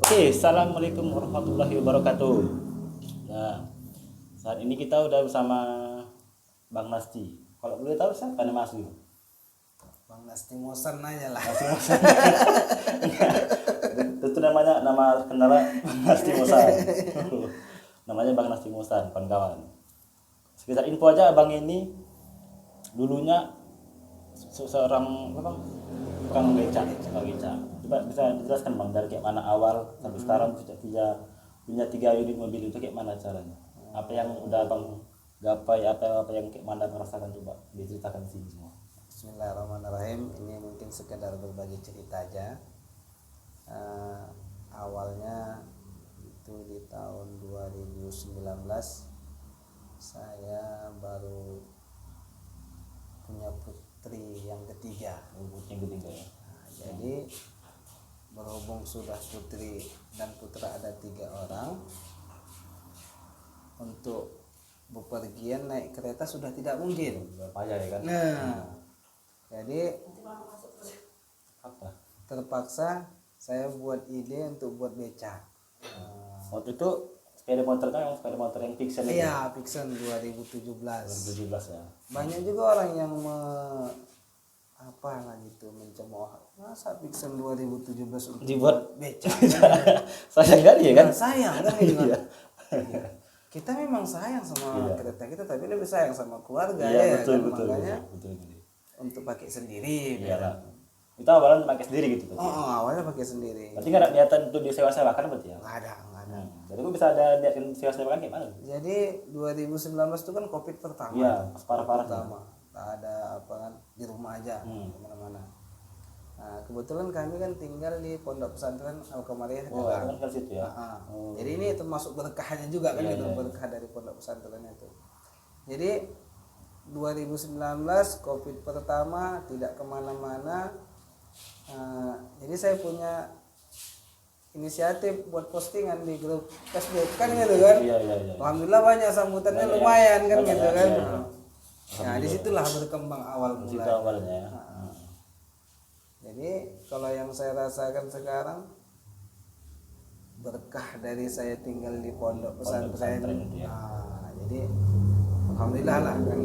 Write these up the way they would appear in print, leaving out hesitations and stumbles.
Oke, assalamualaikum warahmatullahi wabarakatuh. Nah, saat ini kita udah bersama Bang Nasti. Kalau boleh tahu siapa nama asli? Bang Nasti Mosan aja lah. Nasti Mosan. Itu namanya nama kenal Bang Nasti Mosan. Namanya Bang Nasti Mosan, kawan-kawan. Sekitar info aja, abang ini dulunya seorang apa, tukang beca. Coba bisa dijelaskan Bang, dari kayak mana awal sampai sekarang punya 3 unit mobil itu kayak mana caranya? Apa yang udah Bang gapai, apa yang kayak mana merasakan, coba diceritakan di sini semua. Bismillahirrahmanirrahim. Ini mungkin sekedar berbagi cerita aja. Awalnya itu di tahun 2019 saya baru punya putri yang ketiga. Yang ketiga ya. Jadi berhubung sudah putri dan putra ada 3 orang, untuk bepergian naik kereta sudah tidak mungkin. Payah ya kan? Jadi Apa? terpaksa saya buat ide untuk buat beca. Waktu itu sepeda motor kan, yang sepeda motor yang Pixel itu. Iya, Pixen 2017. 2017 ya. Banyak juga orang yang mencemooh, masa Pixen 2017 untuk Dibuat beca. sayang kali ya kan? Sayang kan gitu. Iya. Iya. Kita memang sayang sama Iya. kereta kita, tapi lebih sayang sama keluarga Iya, ya betul, kan? betul, Makanya betul. untuk pakai sendiri. Iya ya. lah. Itu awalnya pakai sendiri gitu tuh. Awalnya pakai sendiri. Berarti nggak ada niatan untuk disewa-sewakan berarti ya? Nggak ada. Jadi kok bisa ada niatan disewa-sewakan kayak mana? Jadi 2019 itu kan COVID pertama. Iya, pas parah-parah. Pertama. Nggak ada apa kan, di rumah aja, kemana-mana. Nah, kebetulan kami kan tinggal di pondok pesantren Al-Qamariyah. Oh, itu kan ke situ ya. Jadi ini termasuk berkahnya juga kan, Iya, gitu, iya. berkah dari pondok pesantren itu. Jadi 2019 COVID pertama, tidak kemana-mana. Jadi saya punya inisiatif buat postingan di grup Facebook kan gitu kan. Iya. Alhamdulillah banyak sambutannya, Banyak ya. lumayan kan Banyak gitu ya, kan. iya. Nah, disitulah berkembang awal Di situ mulai. awalnya ya. Jadi kalau yang saya rasakan sekarang, berkah dari saya tinggal di pondok pesantren. pesantren itu ya. Jadi alhamdulillah lah kan.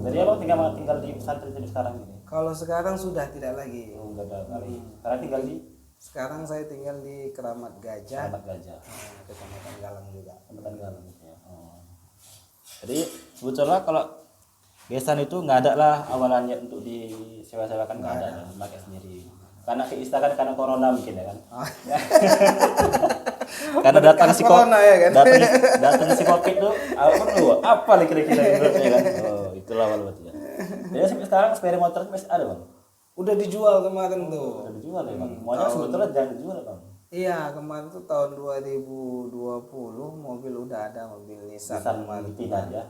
Jadi abang tinggal di pesantren jadi sekarang ini? Kalau sekarang sudah tidak lagi. Oh, enggak ada kali. Sekarang tinggal di Sekarang saya tinggal di Keramat Gajah, Keramat Gajah. Kecamatan Galang juga. Kecamatan Galang ya. Oh. Jadi sebetulnya kalau besan itu nggak ada lah awalannya untuk disewa-sewakan, nggak ada, pakai sendiri. Karena keistilahan karena corona mungkin ya kan. Karena datang si corona ya kan. datang si Covid tuh apa nih kira-kira ya kan. Oh, itulah awal berarti ya. Jadi sampai sekarang sepeda motor masih ada bang. Udah dijual kemarin tuh. Udah dijual ya bang. Maunya sebetulnya jangan dijual bang. Iya, kemarin tuh tahun 2020 mobil udah ada, mobil Nissan Alpina ya.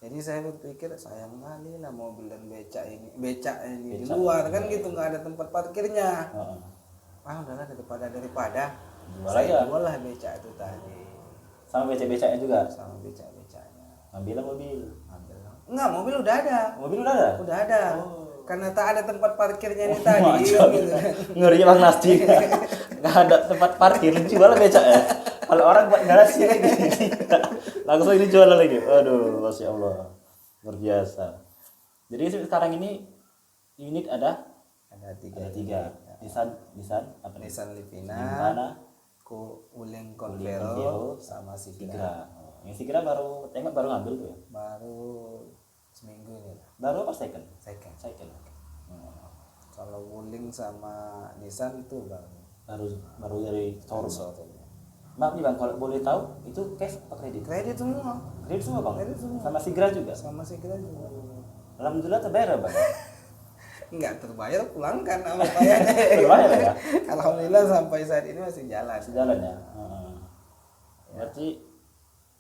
Jadi saya berpikir sayang kali lah mobil dan beca ini di luar kan gitu, nggak ada tempat parkirnya. Udahlah daripada Jual saya aja. jual lah beca itu tadi, Sama becak-becaknya juga. sama beca-becanya. Ambillah mobil. Enggak, mobil udah ada. Mobil udah ada. Udah ada. Karena tak ada tempat parkirnya ini tadi. Macam. Gitu. Ngeri bang Nasti. Nggak ada tempat parkir, jual becak ya. Kalau orang buat garasi lagi, langsung ini jual lagi. Aduh, masya Allah, luar biasa. Jadi sekarang ini unit ada Ada tiga. Nissan apa nih? Nissan Livina, Livina, Wuling Convero, Convero, sama Sigra. Sigra. Yang Sigra baru ngambil tuh ya. Baru seminggu ini lah. Baru apa second? Second. Kalau Wuling sama Nissan itu Baru dari showroom. showroom. Maaf nih bang, kalau boleh tahu itu cash apa kredit? Kredit semua. Kredit semua bang. Kredit semua. Sama Sigra juga. Sama Sigra juga. Alhamdulillah terbayar bang. Enggak terbayar, pulangkan sama bayarnya. Terbayar ya. Alhamdulillah sampai saat ini masih jalan. Sejalan ya. Berarti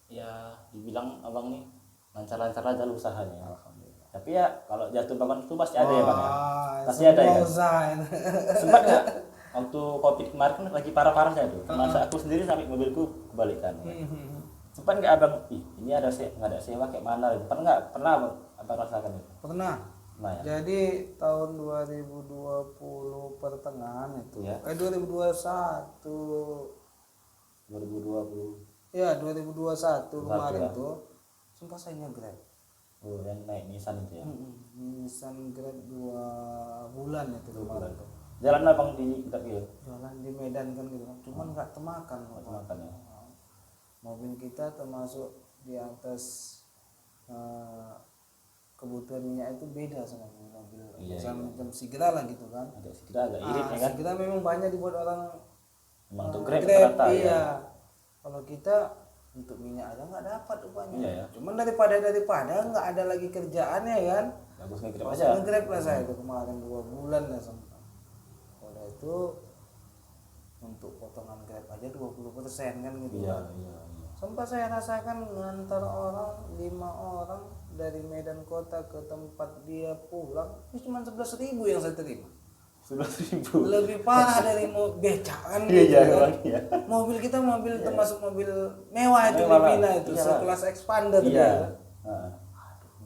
ya dibilang abang nih lancar-lancar aja usahanya. Alhamdulillah. Tapi ya kalau jatuh bangun itu pasti ada ya bang. Pasti semua ada ya. usaha. Sempat nggak waktu COVID kemarin kan lagi parah-parahnya tuh. Masa aku sendiri sampai mobilku kebalikan. Sempat nggak abang? Ini ada nggak ada sewa kayak mana? Pernah nggak? Pernah abang rasakan itu? Pernah. Nah, ya. Jadi tahun 2020 pertengahan itu. Ya. 2021. 2020. Ya, 2021 kemarin ya. tuh. Sumpah saya nge-grab. Oh, yang naik Nissan itu ya. Nissan Grab 2 bulan itu kemarin tuh. Jalan abang di Grab ya? Jalan di Medan kan gitu kan. Cuman nggak temakan. Makan ya. Mobil kita termasuk di atas kebutuhan minyak itu beda sama mobil macam Sigra lah gitu kan. Ada Sigra agak irit ya kan. Sigra memang banyak dibuat orang Emang untuk Grab Grab, rata iya. ya. Kalau kita untuk minyak aja nggak dapat rupanya. Iya, ya. Cuman daripada nggak ada lagi kerjaannya kan. Bagus nge-Grab Pas aja. nge-Grab lah saya itu kemarin 2 bulan lah sempat. Kalau itu untuk potongan Grab aja 20% kan gitu. Iya, iya. Sempat saya rasakan ngantar orang 5 orang dari Medan kota ke tempat dia pulang itu cuma 11.000 yang saya terima. 11.000. Lebih parah dari mau becak kan Iya, gitu kan. iya. Mobil kita termasuk mobil mewah itu Mewah, Livina Pak. itu Iya, sekelas Expander Iya. dia. Heeh.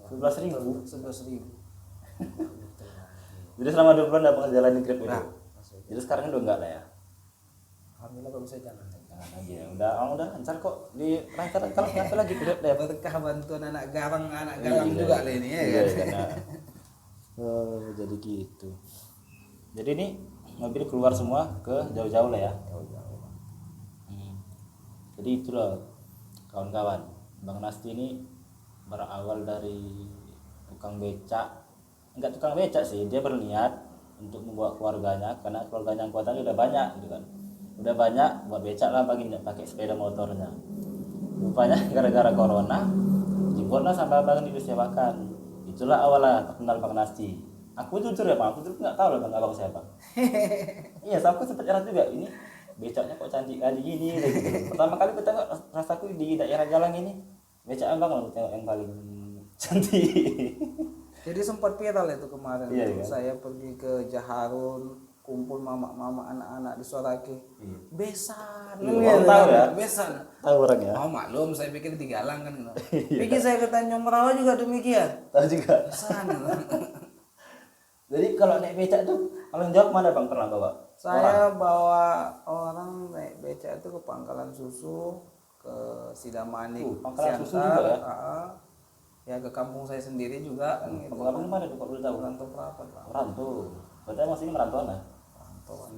11.000. 11.000. Jadi selama 2 bulan enggak pernah jalanin Grab itu. Nah, Jadi sekarang udah enggak lah ya. alhamdulillah kalau bisa jalan. Jangan lagi ya. Udah lancar kok di lancar kalau nyampe lagi Grab deh. Berkah bantuan anak galang juga lah ini ya Iya, kan. karena oh, jadi gitu. Jadi ini mobil keluar semua ke jauh-jauh lah ya. Jadi itulah kawan-kawan. Bang Nasti ini berawal dari tukang becak. Enggak tukang becak sih, dia berniat untuk membawa keluarganya karena keluarganya yang kuotanya udah banyak gitu kan. Udah banyak buat becak lah pakai sepeda motornya. Rupanya gara-gara corona dibuatlah sampai abang ini disewakan. Itulah awalnya kenal Bang Nasti. Aku jujur ya Bang, aku jujur nggak tahu lah Bang abang siapa. Iya, so aku sempat heran juga ini becaknya kok cantik kali gini gitu. Pertama kali aku tengok rasaku di daerah Jalan ini becak abang lah tengok yang paling cantik. Jadi sempat viral itu kemarin Iya, tuh. iya. Saya pergi ke Jaharun, kumpul mama-mama anak-anak di Soraki. Iya. Besan. Iya, orang tahu ya. Besan. Tahu orang ya? Oh maklum, saya pikir di Galang kan. Pikir saya ke Tanjung Merawa juga demikian. Tahu juga. Besan. Jadi kalau naik becak tuh paling jauh mana Bang pernah bawa? Saya bawa orang naik becak itu ke Pangkalan Susu, ke Sidamanik, Pangkalan Susu juga ya? Ya ke kampung saya sendiri juga kan gitu. Abang mana tuh kok boleh tahu? Rantau perapat Pak. Merantau. Berarti emang sini merantauan ya? Rantauan.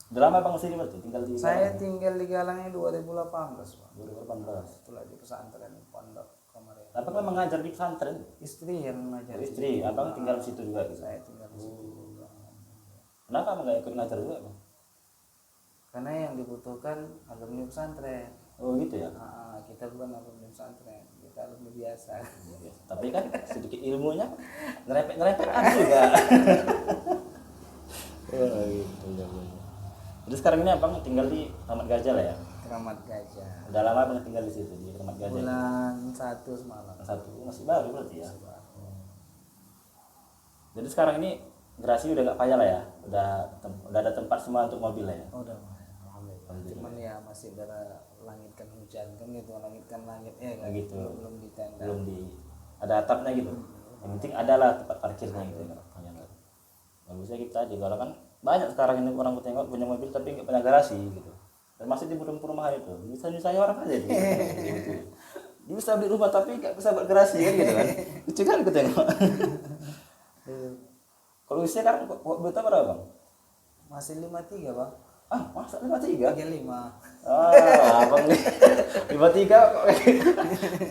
Udah lama Bang sini berarti tinggal di Saya tinggal di Galangnya 2018 Pak. 2018. Itulah di pesantren pondok kemarin. Abang memang ngajar di pesantren? Istri yang ngajar. Istri, abang tinggal di situ juga gitu. Saya tinggal di situ. Kenapa abang nggak ikut ngajar juga Bang? Karena yang dibutuhkan alumni pesantren. Oh gitu ya? Kita bukan alumni pesantren, kita alumni biasa. Tapi kan sedikit ilmunya ngerepet juga. Oh gitu ya. Jadi sekarang ini abang tinggal di Ramat Gajah lah ya? Keramat Gajah. Udah lama abang tinggal di situ di Ramat Gajah? Bulan 1 semalam. Satu masih baru berarti ya? Jadi sekarang ini gerasi udah nggak payah lah ya? Udah ada tempat semua untuk mobil lah ya? Oh, udah. Alhamdulillah. Cuman ya masih ada langitkan hujan kan gitu, langitkan langit ya kan. Gitu. Belum ditenda. Belum ada atapnya gitu. Yang penting ada lah tempat parkirnya gitu ya. Bagusnya kita aja kalau kan banyak sekarang ini orang tengok punya mobil tapi nggak punya garasi gitu. Termasuk di perumahan itu bisa nyusahin orang aja gitu. Dia bisa beli rumah tapi nggak bisa buat garasi kan gitu kan. Lucu kan aku tengok. Kalau usia kan kok berapa berapa Bang? Masih 53 Bang. Ah, masa 53? 35. Ah, abang nih 53 kok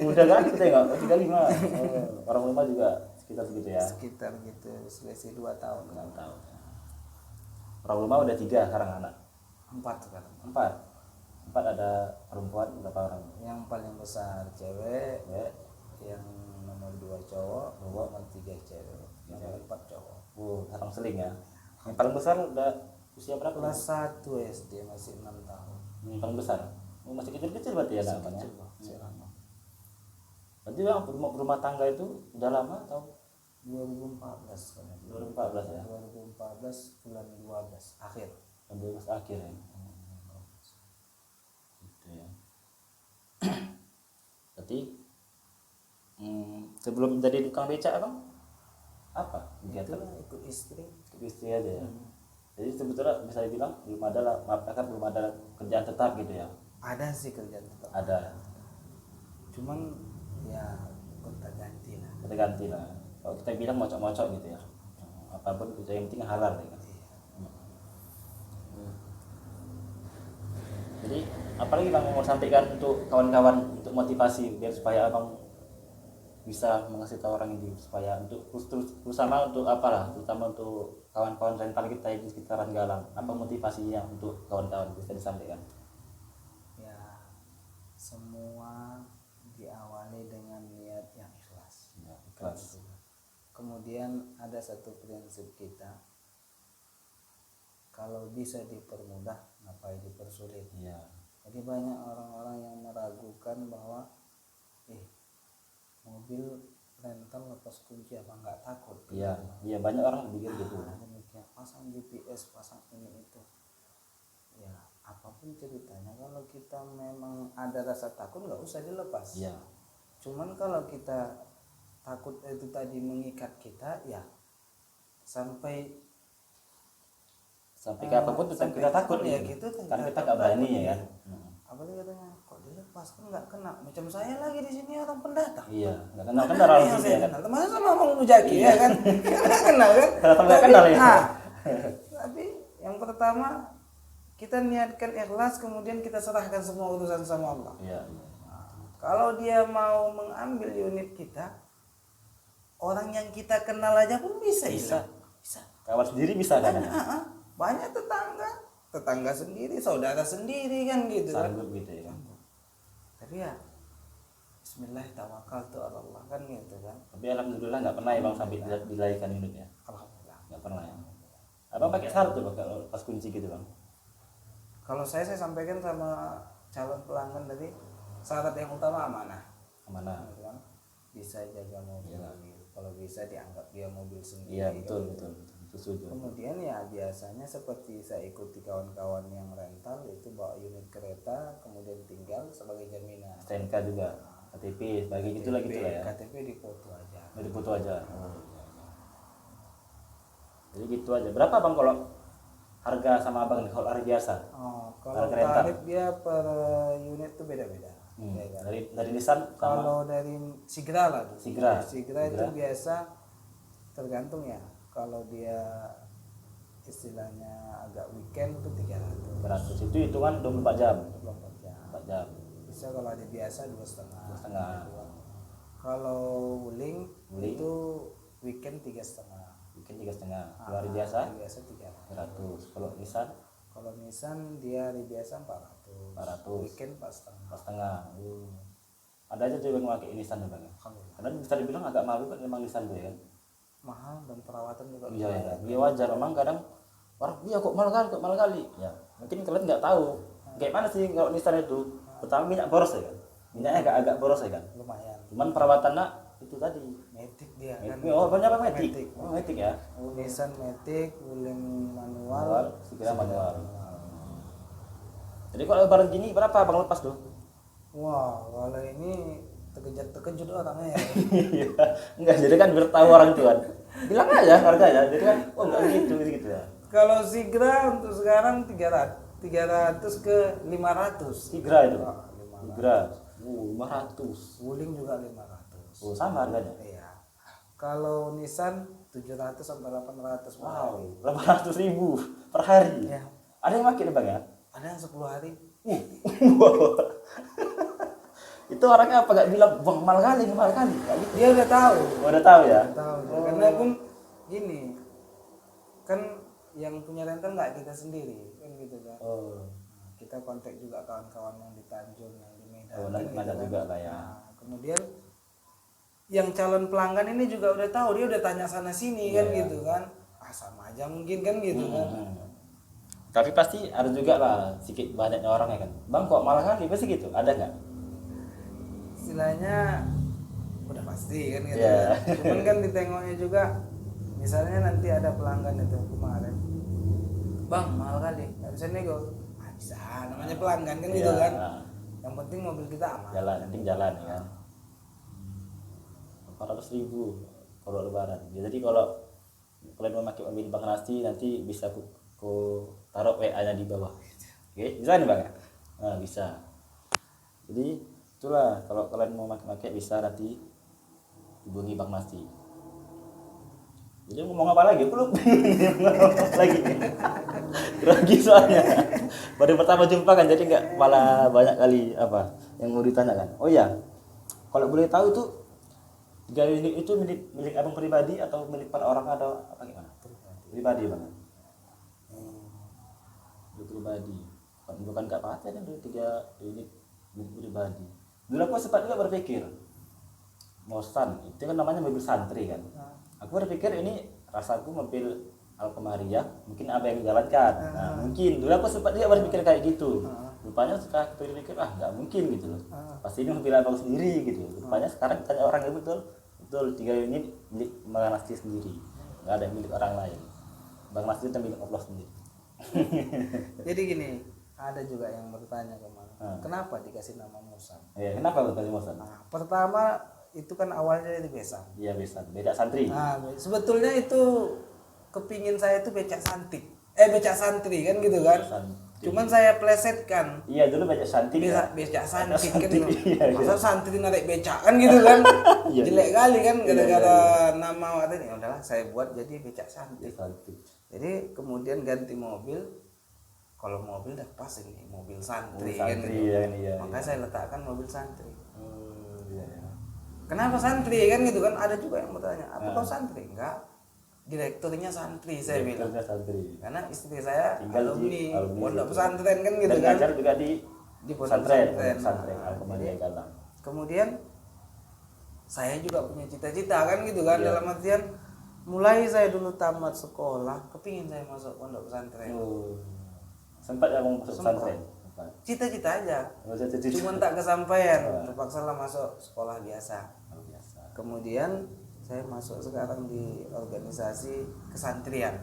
udah kan kita tengok 35. Orang rumah juga sekitar segitu ya. Sekitar gitu, selisih 2 tahun. 6 tahun. Orang rumah udah 3 sekarang anak. 4 sekarang. 4 ada perempuan berapa orang? Yang paling besar cewek, Ya. yang nomor 2 cowok, nomor 3 cewek, nomor 4 cowok. Sekarang seling ya. Yang paling besar udah usia berapa? Kelas 1 SD masih 6 tahun. Yang paling besar. Masih kecil-kecil berarti ya namanya. Kecil, Bang. Masih lama. Berarti Bang rumah tangga itu udah lama atau 2014 kan. 2014 ya? 2014 bulan 12 akhir. 12 akhir ya. Gitu ya. Berarti sebelum jadi tukang becak Bang Apa kegiatan? Itulah ikut istri. Ikut istri aja ya. Jadi sebetulnya bisa dibilang belum ada lah, maaf kan belum ada kerjaan tetap gitu ya. Ada sih kerjaan tetap, Ada, cuman ya gonta ganti lah. kita ganti lah. Kalau kita bilang mocok-mocok gitu ya. Apapun itu yang penting halal ya kan. Jadi apalagi bang mau sampaikan untuk kawan-kawan untuk motivasi biar supaya abang bisa mengasih tahu orang ini supaya untuk terutama untuk apalah, terutama untuk kawan-kawan rental kita di sekitaran Galang, apa motivasinya untuk kawan-kawan bisa disampaikan? Ya, semua diawali dengan niat yang ikhlas. Ya, ikhlas. Kemudian ada satu prinsip kita, kalau bisa dipermudah ngapain dipersulit. Iya. Jadi banyak orang-orang yang meragukan bahwa mobil rental lepas kunci apa nggak takut. Iya, iya banyak orang pikir gitu. Demikian, pasang GPS, pasang ini itu. Ya, apapun ceritanya, kalau kita memang ada rasa takut nggak usah dilepas. Iya. Cuman kalau kita takut itu tadi mengikat kita, ya sampai ke apapun tetap kita takut ya gitu. gitu, Karena kita nggak berani ya kan. Apalagi katanya kok dilepas kan nggak kena, macam saya lagi di sini orang pendatang. Iya, nggak kenal orang Yang sini saya ya kan. kenal, teman sama Bang Mujaki ya kan, nggak kenal kan. Kenapa nggak kenal ya? Nah, tapi yang pertama kita niatkan ikhlas, kemudian kita serahkan semua urusan sama Allah. Iya. Kalau dia mau mengambil unit kita, orang yang kita kenal aja pun bisa. Bisa. Bisa. Kawan sendiri bisa kan? Banyak tetangga sendiri, saudara sendiri kan gitu kan. Sanggup gitu ya kan. Tapi ya Bismillah tawakkaltu ala Allah kan gitu kan. Tapi alhamdulillah nggak pernah ya bang sampai dilarikan unitnya. Alhamdulillah. Nggak pernah ya. Abang pakai syarat tuh bang kalau pas kunci gitu bang. Kalau saya sampaikan sama calon pelanggan tadi, syarat yang utama amanah. Amanah. Gitu kan. Bisa jaga mobil. Kalau bisa dianggap dia mobil sendiri. Iya betul betul. Itu setuju. Kemudian ya biasanya seperti saya ikuti kawan-kawan yang rental itu bawa unit kereta, kemudian tinggal sebagai jaminan. STNK juga, KTP, sebagai gitulah gitu lah ya. KTP dipoto aja. Dari foto aja. Oh, iya. Jadi gitu aja. Berapa bang kalau harga sama abang kalau hari biasa? Oh, kalau Harga rental. tarif dia per unit tuh beda-beda. Ya kan? Dari Nissan sama Kalau dari Sigra lah dulu. Sigra. Sigra itu biasa tergantung ya. Kalau dia istilahnya agak weekend tuh 300. 100 itu hitungan 24 jam. 24 jam. 4 jam. Bisa kalau ada biasa 2,5. 2,5. Kalau wuling Wuling? itu weekend 3,5. Mungkin 3,5. Kalau hari biasa Hari biasa 300. 100. Kalau Nissan Kalau Nissan dia hari biasa 400. 400. Weekend 4,5. 4,5. Ada aja tuh yang pakai Nissan tuh bang. Alhamdulillah. Karena bisa dibilang agak malu kan memang Nissan tuh ya kan. Mahal dan perawatan juga. Iya ya. Iya wajar memang kadang orang iya kok mahal kali. Ya mungkin kalian nggak tahu. Kayak mana sih kalau Nissan itu? Pertama minyak boros ya kan. Minyaknya agak boros ya kan. Lumayan. Cuman perawatannya itu tadi. Matic dia kan. Oh banyak apa Matic? Matic. Oh Matic ya. Nissan Matic, wuling manual, Manual, Sigra manual. Jadi kalau lebaran gini berapa bang lepas tuh? Wah, kalau ini terkejut orangnya ya. Iya. Enggak, jadi kan biar tahu orang itu kan. Bilang aja harganya. Jadi kan oh enggak gitu ya. Kalau Sigra untuk sekarang 300 ke 500. Sigra itu. 500. Sigra. 500. Wuling juga 500. Oh, sama harganya. Iya. Kalau Nissan 700 sampai 800 per hari. Wow, 800.000 per hari. Ya. Ada yang pakai nih bang ya? Ada yang 10 hari. Wow. Itu orangnya apa gak bilang bang mahal kali. Gak gitu. Dia udah tahu. Oh, udah tahu ya? Tahu. Karena pun gini. Kan yang punya rental nggak kita sendiri, kan gitu kan. Oh. Nah, kita kontak juga kawan-kawan yang di Tanjung, yang di Medan. Oh, kan nanya gitu juga kan. lah ya. Nah, kemudian yang calon pelanggan ini juga udah tahu, dia udah tanya sana sini kan gitu kan. Ah sama aja mungkin kan gitu kan. Tapi pasti ada juga lah sedikit banyaknya orang ya kan. Bang kok malah kali pasti gitu. Ada nggak? Istilahnya udah pasti kan gitu Yeah. kan. Cuman kan ditengoknya juga, misalnya nanti ada pelanggan itu kemarin, bang mahal kali, nggak bisa nego. Ah bisa, namanya pelanggan kan gitu Iya. kan. Yang penting mobil kita aman. Jalan, nanti jalan ya kan. 400.000. kalau lebaran. Ya, jadi kalau kalian mau pakai mobil Bang Nasti nanti bisa ku taruh WA-nya di bawah. Oke, bisa nih Bang ya? Nah, bisa. Jadi itulah kalau kalian mau pakai bisa nanti hubungi Bang Nasti. Jadi ngomong apa lagi? Aku lupa ngomong apa lagi. Grogi soalnya. Baru pertama jumpa kan jadi nggak malah banyak kali apa yang mau ditanyakan. Oh iya, kalau boleh tahu itu 3 unit itu milik abang pribadi atau milik para orang atau apa gimana? Pribadi Bang. Milik pribadi. Bukan nggak apa-apa kan 3 unit milik pribadi. Dulu aku sempat juga berpikir Mosan itu kan namanya mobil santri kan. Aku berpikir ini rasaku mobil Alkemaria mungkin apa yang dijalankan. Nah, mungkin dulu aku sempat juga berpikir kayak gitu. Rupanya setelah aku pikir nggak mungkin gitu loh. Pasti ini mobil abang sendiri gitu. Rupanya sekarang tanya orang itu betul 3 unit milik Bang Nasti sendiri. Nggak ada milik orang lain. Bang Nasti itu milik Allah sendiri. Jadi gini, ada juga yang bertanya kemana, kenapa dikasih nama Musan? Ya, kenapa betul Mosan? Nah, pertama itu kan awalnya dari Besan. Iya bisa, beda santri. Nah, sebetulnya itu kepingin saya itu becak santri, becak santri kan gitu kan. Santri. Cuman saya plesetkan. Iya dulu becak santri. Becak santri kan Santri, gitu. iya, Masa santri narik becak kan gitu kan. Iya. Jelek kali kan Iya, gara-gara iya. nama waktu ini. Udahlah saya buat jadi becak santri. Santri. Jadi kemudian ganti mobil. Kalau mobil udah pas ini mobil santri, Mobil kan santri, gitu. ya, iya, Makanya iya. saya letakkan mobil santri. Iya, iya. Kenapa santri kan gitu kan? Ada juga yang bertanya, apa kau santri? Enggak. Direkturnya santri saya bilang. Direkturnya santri. Karena istri saya Tinggal alumni alumni pondok situ. pesantren kan gitu Dan kan. ngajar juga di Pondok pesantren Nah, Alkemaria jadi, Galang. kemudian saya juga punya cita-cita kan gitu kan, Iya. dalam artian mulai saya dulu tamat sekolah, kepingin saya masuk pondok pesantren. Oh. Sempat ya mau masuk Sempat. pesantren. Sempat. Cita-cita aja. Oh, cita-cita. Cuman tak kesampaian, terpaksa lah masuk sekolah biasa. Oh, biasa. Kemudian saya masuk sekarang di organisasi kesantrian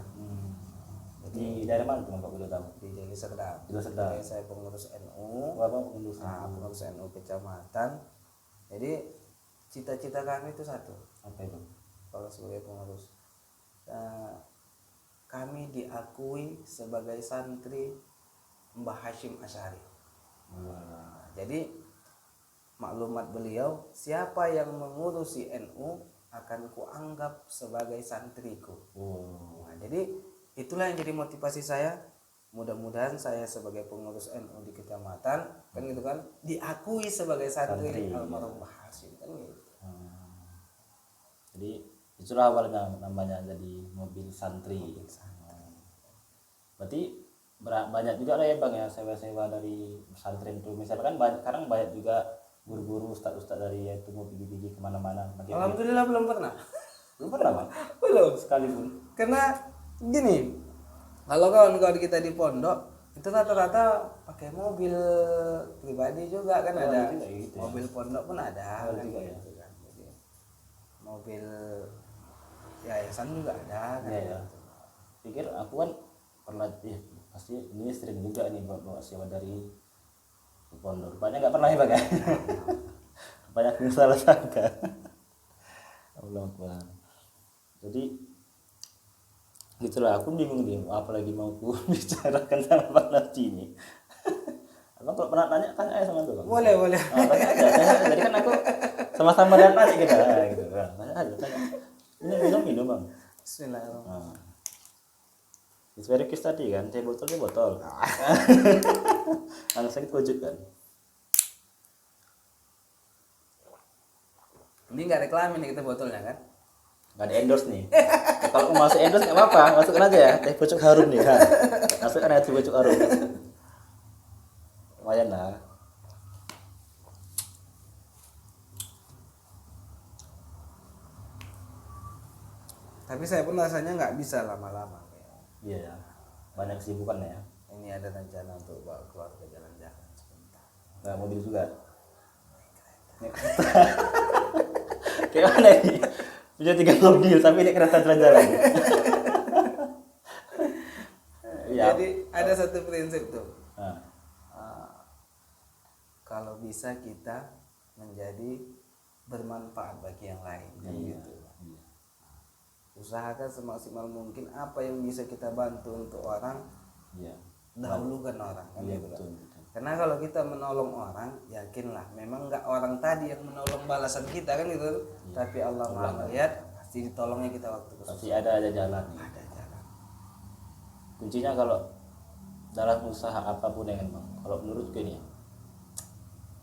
Di daerah mana tuh Bapak boleh tahu? di Deli Serdang. Deli Serdang. Jadi saya pengurus NU, Bapak pengurus. pengurus NU kecamatan. Jadi cita-cita kami itu satu. Apa itu? Kalau sebagai pengurus, kami diakui sebagai santri Mbah Hashim Asy'ari. Wah. Jadi maklumat beliau, siapa yang mengurusi NU akan kuanggap sebagai santriku. Oh. Nah, jadi itulah yang jadi motivasi saya. Mudah-mudahan saya sebagai pengurus NU di kecamatan kan gitu kan diakui sebagai santri Santri, almarhum Mbah Hashim kan gitu. Jadi itulah awalnya namanya jadi mobil santri. Berarti banyak juga lah ya Bang ya sewa-sewa dari pesantren itu. Misalkan sekarang banyak juga guru-guru ustaz-ustaz dari itu mau pergi kemana-mana. Alhamdulillah belum pernah. Belum pernah Bang? Belum. Sekalipun. Karena gini, kalau kawan-kawan kita di pondok itu rata-rata pakai mobil pribadi juga kan, Oh, ada juga gitu ya. mobil pondok pun ada Oh, kan juga ya. gitu kan. Jadi mobil yayasan juga ada kan. Iya ya. Pikir aku kan pernah pasti ini sering juga nih bawa sewa dari pondok. Rupanya nggak pernah ya Bang ya. Banyak yang salah sangka. Allah Akbar. Jadi gitulah aku bingung nih apalagi mau ku bicarakan sama Bang Nasti ini. Abang kalau pernah tanya aja sama tuh Bang. Boleh. Tanya aja. Jadi kan aku sama-sama dan tanya gitu. Nah, gitu. Nah, tanya aja tanya. Minum Bang. Bismillahirrahmanirrahim. It's very kiss tadi kan, teh botol. Langsung wujud kan. Ini nggak reklamin nih kita botolnya kan? Nggak ada endorse nih. Kalau mau masuk endorse nggak apa-apa, masukkan aja ya. Teh pucuk harum nih kan. Masukkan aja teh pucuk harum. Lumayan lah. Tapi saya pun rasanya nggak bisa lama-lama. Iya ya. Banyak kesibukan ya. Ini ada rencana untuk bawa keluarga jalan-jalan sebentar. Nah, mobil juga. Naik kereta. Kayak mana nih? Punya 3 mobil tapi naik kereta jalan-jalan. Iya. Jadi ada satu prinsip tuh. Nah, Kalau bisa kita menjadi bermanfaat bagi yang lain kan iya. gitu. Iya. usahakan semaksimal mungkin apa yang bisa kita bantu untuk orang, Iya. dahulukan orang kan Iya gitu kan. betul. Karena kalau kita menolong orang, yakinlah memang nggak orang tadi yang menolong balasan kita kan gitu, tapi Allah Maha melihat, pasti ditolongnya kita waktu kesusahan. Pasti ada aja jalan. Ada jalan. Kuncinya kalau dalam usaha apapun ya kan bang, kalau menurutku ini ya,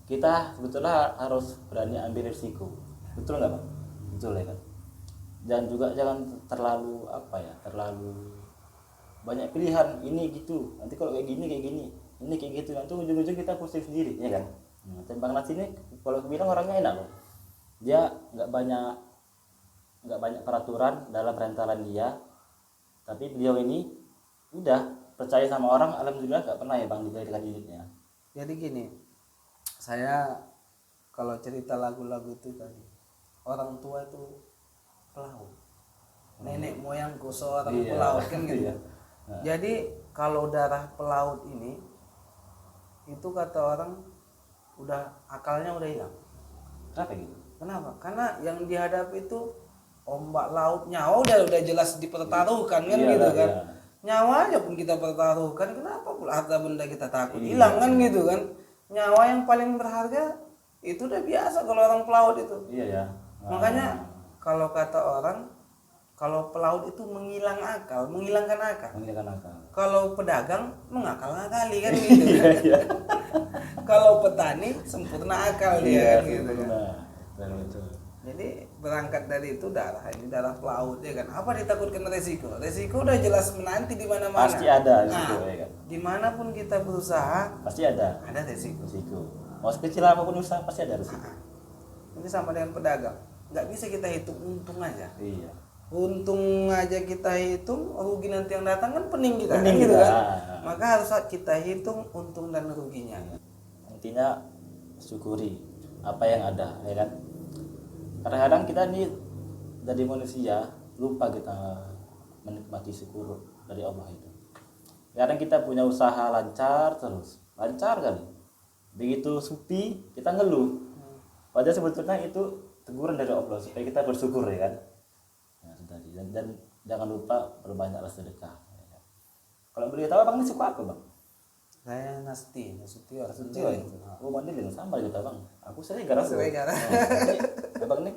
kita sebetulnya harus berani ambil risiko, betul nggak bang? Betul ya kan. Dan juga jangan terlalu terlalu banyak pilihan ini gitu. Nanti kalau kayak gini, ini kayak gitu, nanti ujung-ujung kita pusing sendiri ya kan. Dan Bang Nas ini kalau aku bilang orangnya enak loh. Dia nggak banyak peraturan dalam rentalan dia, tapi beliau ini udah percaya sama orang, alhamdulillah nggak pernah ya bang diberikan hidupnya. Jadi gini, saya kalau cerita lagu-lagu itu tadi, orang tua itu pelaut, nenek moyangku seorang pelaut kan gitu. Iya. Nah. Jadi kalau darah pelaut ini, itu kata orang udah akalnya udah hilang. Kenapa gitu? Kenapa? Karena yang dihadapi itu ombak laut, nyawa udah jelas dipertaruhkan kan Iya, gitu kan. iya. Nyawa aja pun kita pertaruhkan, kenapa pula harta benda kita takut hilang kan gitu kan. Nyawa yang paling berharga itu udah biasa kalau orang pelaut itu. Iya ya. Makanya kalau kata orang, kalau pelaut itu menghilangkan akal. Menghilangkan akal. Kalau pedagang mengakal-akali kan gitu kan. Kalau petani sempurna akal dia kan gitu kan. Betul. Jadi berangkat dari itu ini darah pelaut ya kan. Apa ditakutkan resiko? Resiko udah jelas menanti di mana-mana. Pasti ada resiko ya kan. Dimanapun kita berusaha Pasti ada resiko. Mau sekecil apapun usaha pasti ada resiko. Ini sama dengan pedagang. Nggak bisa kita hitung untung aja. Iya. Untung aja kita hitung, rugi nanti yang datang kan pening kita Pening kan gitu kita. kan. Maka harus kita hitung untung dan ruginya. Intinya syukuri apa yang ada ya kan. Kadang-kadang kita nih dari manusia lupa kita menikmati syukur dari Allah itu. Kadang kita punya usaha lancar kali. Begitu sepi kita ngeluh. Padahal sebetulnya itu teguran dari Allah supaya kita bersyukur ya kan. Dan jangan lupa berbanyaklah sedekah. Ya kan? Kalau beliau tahu abang ini suka apa bang? Saya Nasution. Oh mandiri sama kita bang. Aku sering garang. Abang ini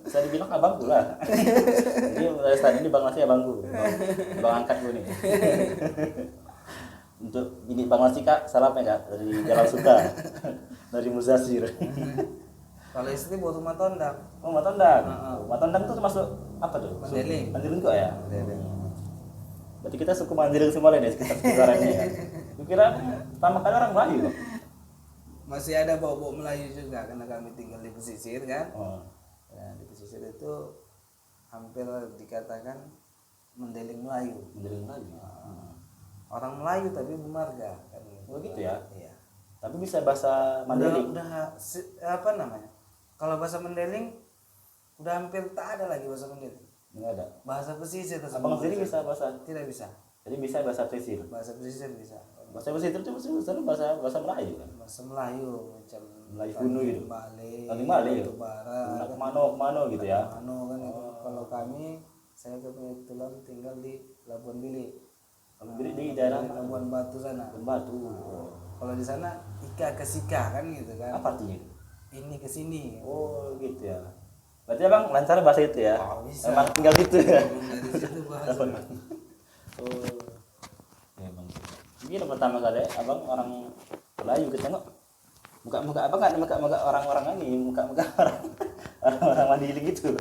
bisa dibilang abang pula. Jadi mulai saat ini bang Nasi abangku. Abang angkat gue nih. Untuk ini bang Nasi kak salam ya kak dari Jalan Suka dari Muzasir. Kalau istri buat rumah tondang. Oh Matondang. Matondang itu termasuk apa tuh? Mandailing. Mandailing kok ya. Mandailing. Berarti kita suku Mandailing semua lah ya sekitarannya ya. Kira pertama kali orang Melayu kok. Masih ada bau-bau Melayu juga karena kami tinggal di pesisir kan. Ya, di pesisir itu hampir dikatakan Mandailing Melayu. Mandailing Melayu. Orang Melayu tapi bermarga kan. Oh gitu ya. Iya. Tapi bisa bahasa Mandailing. Apa namanya? Kalau bahasa Mandailing udah hampir tak ada lagi bahasa Mandailing. Enggak ada. Bahasa pesisir tersebut. Abang sendiri bisa bahasa? Tidak bisa. Jadi bisa bahasa pesisir. Bahasa pesisir bisa. Bahasa pesisir itu bahasa Melayu kan. Bahasa Melayu macam Melayu kuno gitu. Bali, Bali. Utara, Kemano gitu ya. Mano kan itu. Kalau kami saya kebetulan tinggal di Labuan Bilik. Di daerah Labuan Batu sana. Batu. Kalau di sana ika ke sika kan gitu kan. Apa artinya? Ini ke sini. Oh gitu ya. Berarti abang lancar bahasa itu ya? Bisa. Emang tinggal gitu ya? Dari situ bahasa. Oh. Ya bang. Ini pertama kali abang orang Melayu kita nggak muka abang nggak muka orang-orang ini muka orang Mandailing gitu.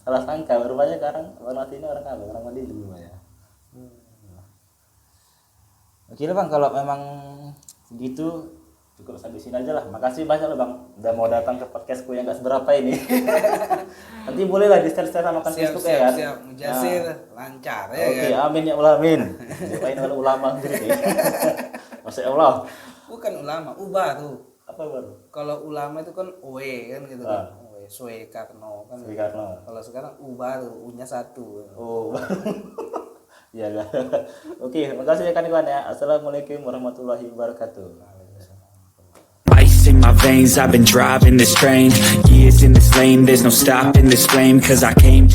Salah sangka rupanya sekarang orang sini orang apa orang Mandailing rupanya. Oke lah bang, kalau memang segitu cukup sampai sini aja lah. Makasih banyak loh bang, udah mau datang ke podcastku yang nggak seberapa ini. Nanti boleh lah di share sama kan Facebook ya kan. Siap, Mujasir lancar ya. Oke, kan? amin ya Allah amin. Diapain oleh ulama sendiri. Masya Allah. Bukan ulama, baru. Apa baru? Kalau ulama itu kan Owe kan gitu kan. Owe, Soekarno kan. Soekarno. Kalau sekarang baru, U-nya 1. Oh. Iya lah. Oke, makasih ya kawan ya. Assalamualaikum warahmatullahi wabarakatuh. Ice in my veins, I've been driving this train. Years in this lane, there's no stopping this flame. Cause I came to